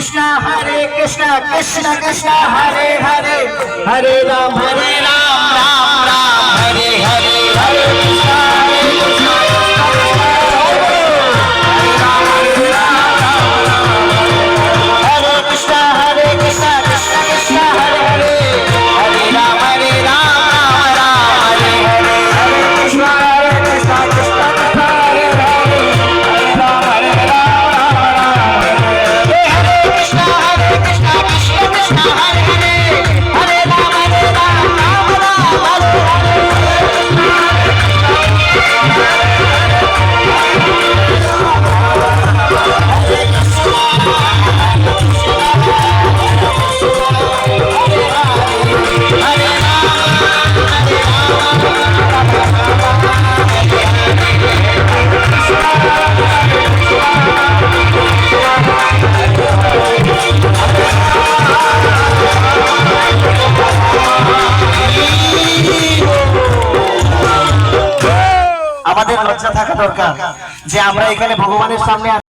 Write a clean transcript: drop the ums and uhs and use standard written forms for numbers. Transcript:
कृष्ण कृष्ण कृष्ण हरे हरे हरे राम राम राम हरे हरे हरे कृष्ण हरे कृष्ण कृष्ण कृष्ण हरे हरे हरे राम राम हरे हरे हरे कृष्ण कृष्ण कृष्ण हरे हरे हरे राम हरे कृष्ण कृष्ण कृष्ण हरे हरे हरे राम আমাদের লজ্জা থাকা দরকার যে আমরা এখানে ভগবানের সামনে